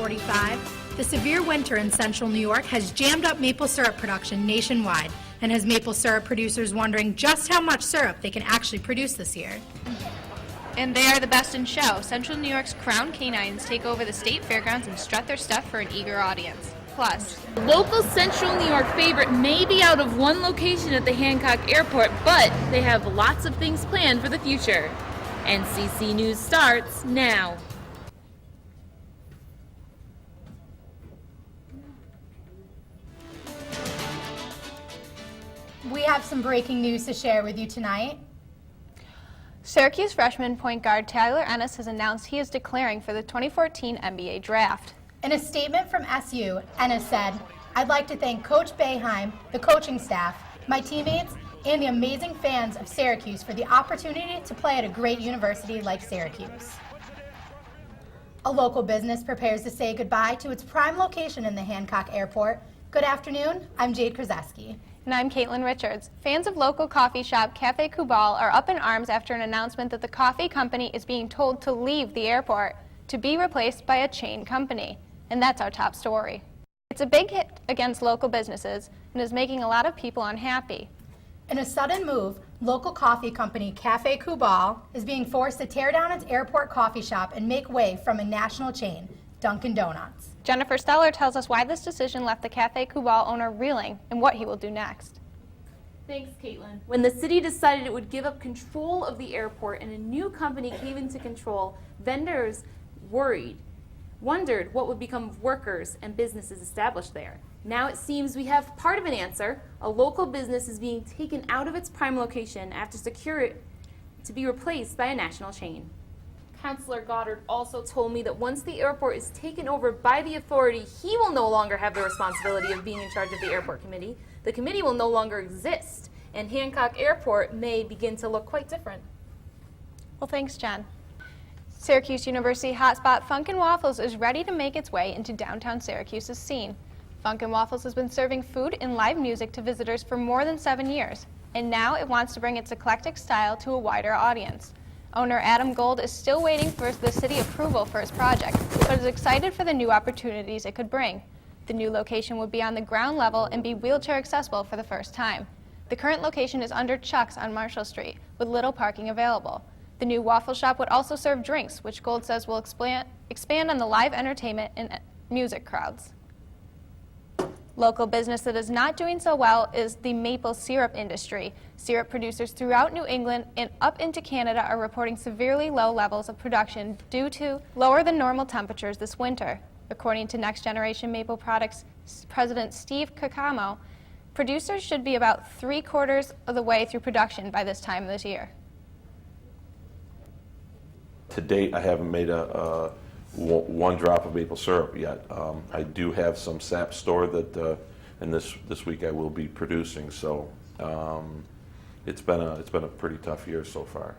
45, the severe winter in central New York has jammed up maple syrup production nationwide and has maple syrup producers wondering just how much syrup they can actually produce this year. And they are the best in show. Central New York's crown canines take over the state fairgrounds and strut their stuff for an eager audience. Plus, local Central New York favorite may be out of one location at the Hancock Airport, but they have lots of things planned for the future. NCC News starts now. We have some breaking news to share with you tonight. Syracuse freshman point guard Tyler Ennis has announced he is declaring for the 2014 NBA Draft. In a statement from SU, Ennis said, "I'd like to thank Coach Boeheim, the coaching staff, my teammates, and the amazing fans of Syracuse for the opportunity to play at a great university like Syracuse." A local business prepares to say goodbye to its prime location in the Hancock Airport. Good afternoon, I'm Jade Krzeski. And I'm Caitlin Richards. Fans of local coffee shop Cafe Kubal are up in arms after an announcement that the coffee company is being told to leave the airport to be replaced by a chain company. And that's our top story. It's a big hit against local businesses and is making a lot of people unhappy. In a sudden move, local coffee company Cafe Kubal is being forced to tear down its airport coffee shop and make way from a national chain, Dunkin' Donuts. Jennifer Steller tells us why this decision left the Cafe Kubal owner reeling and what he will do next. Thanks, Caitlin. When the city decided it would give up control of the airport and a new company came into control, vendors wondered what would become of workers and businesses established there. Now it seems we have part of an answer. A local business is being taken out of its prime location after secure it to be replaced by a national chain. Councilor Goddard also told me that once the airport is taken over by the authority, he will no longer have the responsibility of being in charge of the airport committee. The committee will no longer exist, and Hancock Airport may begin to look quite different. Well, thanks, Jen. Syracuse University hotspot Funkin' Waffles is ready to make its way into downtown Syracuse's scene. Funkin' Waffles has been serving food and live music to visitors for more than 7 years, and now it wants to bring its eclectic style to a wider audience. Owner Adam Gold is still waiting for the city approval for his project, but is excited for the new opportunities it could bring. The new location would be on the ground level and be wheelchair accessible for the first time. The current location is under Chuck's on Marshall Street, with little parking available. The new waffle shop would also serve drinks, which Gold says will expand on the live entertainment and music crowds. Local business that is not doing so well is the maple syrup industry. Syrup producers throughout New England and up into Canada are reporting severely low levels of production due to lower than normal temperatures this winter. According to Next Generation Maple Products President Steve Cacamo, producers should be about 3/4 of the way through production by this time this year. To date, I haven't made one drop of maple syrup yet. I do have some sap stored that, and this week I will be producing. So it's been a pretty tough year so far.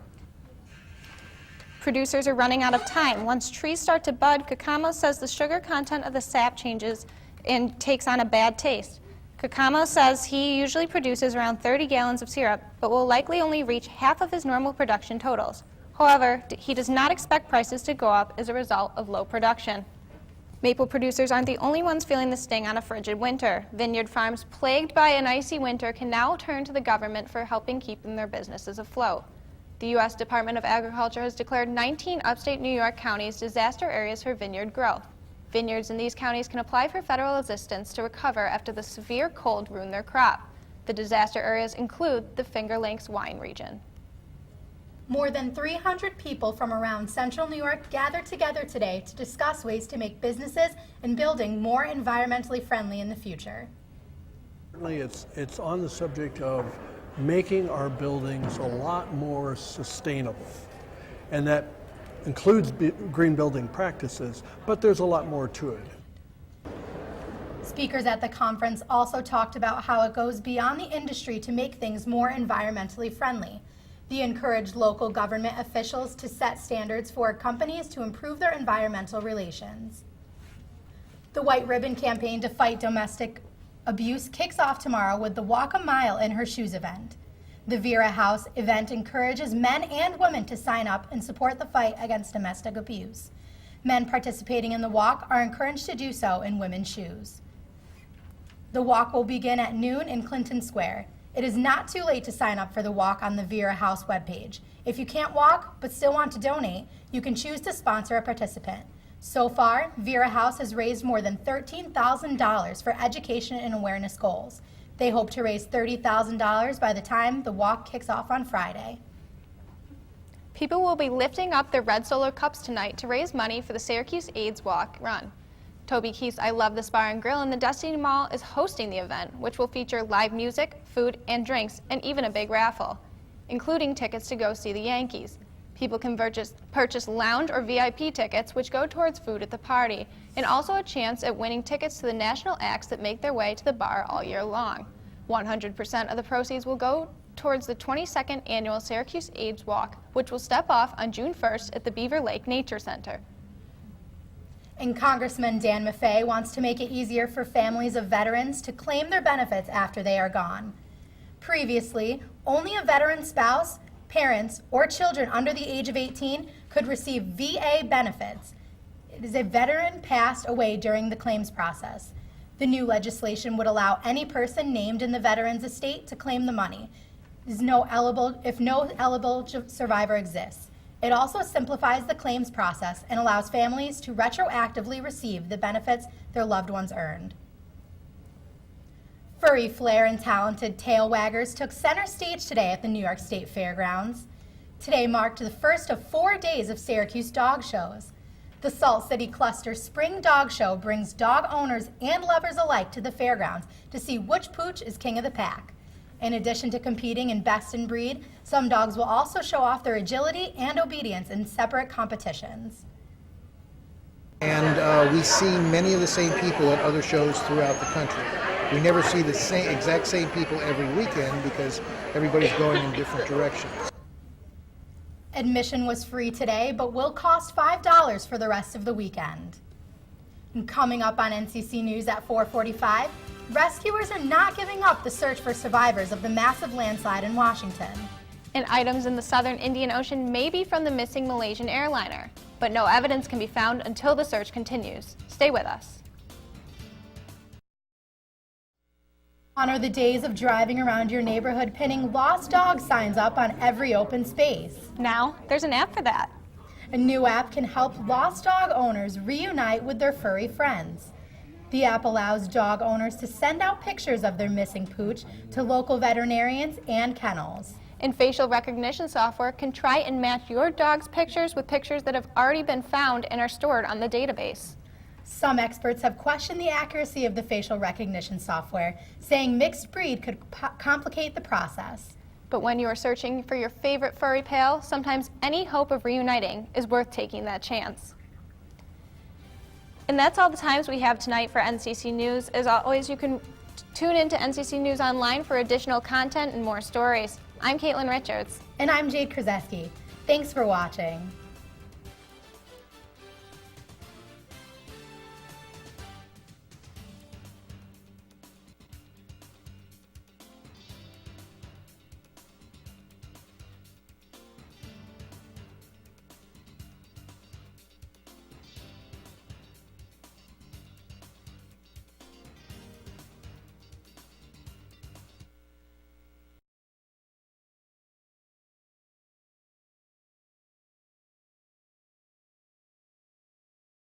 Producers are running out of time. Once trees start to bud, Cacamo says the sugar content of the sap changes and takes on a bad taste. Cacamo says he usually produces around 30 gallons of syrup, but will likely only reach half of his normal production totals. However, he does not expect prices to go up as a result of low production. Maple producers aren't the only ones feeling the sting on a frigid winter. Vineyard farms plagued by an icy winter can now turn to the government for helping keeping their businesses afloat. The U.S. Department of Agriculture has declared 19 upstate New York counties disaster areas for vineyard growth. Vineyards in these counties can apply for federal assistance to recover after the severe cold ruined their crop. The disaster areas include the Finger Lakes wine region. More than 300 people from around central New York gathered together today to discuss ways to make businesses and building more environmentally friendly in the future. Certainly it's on the subject of making our buildings a lot more sustainable. And that includes green building practices, but there's a lot more to it. Speakers at the conference also talked about how it goes beyond the industry to make things more environmentally friendly. They encouraged local government officials to set standards for companies to improve their environmental relations. The White Ribbon Campaign to fight domestic abuse kicks off tomorrow with the Walk a Mile in Her Shoes event. The Vera House event encourages men and women to sign up and support the fight against domestic abuse. Men participating in the walk are encouraged to do so in women's shoes. The walk will begin at noon in Clinton Square. It is not too late to sign up for the walk on the Vera House webpage. If you can't walk but still want to donate, you can choose to sponsor a participant. So far, Vera House has raised more than $13,000 for education and awareness goals. They hope to raise $30,000 by the time the walk kicks off on Friday. People will be lifting up their red Solo cups tonight to raise money for the Syracuse AIDS Walk Run. Toby Keith's I Love This Bar and Grill in the Destiny Mall is hosting the event, which will feature live music, food, and drinks, and even a big raffle, including tickets to go see the Yankees. People can purchase lounge or VIP tickets, which go towards food at the party, and also a chance at winning tickets to the national acts that make their way to the bar all year long. 100% of the proceeds will go towards the 22nd annual Syracuse AIDS Walk, which will step off on June 1st at the Beaver Lake Nature Center. And Congressman Dan Maffei wants to make it easier for families of veterans to claim their benefits after they are gone. Previously, only a veteran spouse, parents, or children under the age of 18 could receive VA benefits. It is a veteran passed away during the claims process. The new legislation would allow any person named in the veteran's estate to claim the money if no eligible survivor exists. It also simplifies the claims process and allows families to retroactively receive the benefits their loved ones earned. Furry flair and talented tail waggers took center stage today at the New York State Fairgrounds. Today marked the first of 4 days of Syracuse dog shows. The Salt City Cluster Spring Dog Show brings dog owners and lovers alike to the fairgrounds to see which pooch is king of the pack. In addition to competing in best in breed, some dogs will also show off their agility and obedience in separate competitions. And we see many of the same people at other shows throughout the country. We never see the exact same people every weekend because everybody's going in different directions. Admission was free today, but will cost $5 for the rest of the weekend. And coming up on NCC News at 4:45, rescuers are not giving up the search for survivors of the massive landslide in Washington. And items in the southern Indian Ocean may be from the missing Malaysian airliner, but no evidence can be found until the search continues. Stay with us. Honor the days of driving around your neighborhood pinning lost dog signs up on every open space. Now, there's an app for that. A new app can help lost dog owners reunite with their furry friends. The app allows dog owners to send out pictures of their missing pooch to local veterinarians and kennels. And facial recognition software can try and match your dog's pictures with pictures that have already been found and are stored on the database. Some experts have questioned the accuracy of the facial recognition software, saying mixed breed could complicate the process. But when you are searching for your favorite furry pal, sometimes any hope of reuniting is worth taking that chance. And that's all the times we have tonight for NCC News. As always, you can tune in to NCC News Online for additional content and more stories. I'm Caitlin Richards. And I'm Jade Krzeski. Thanks for watching.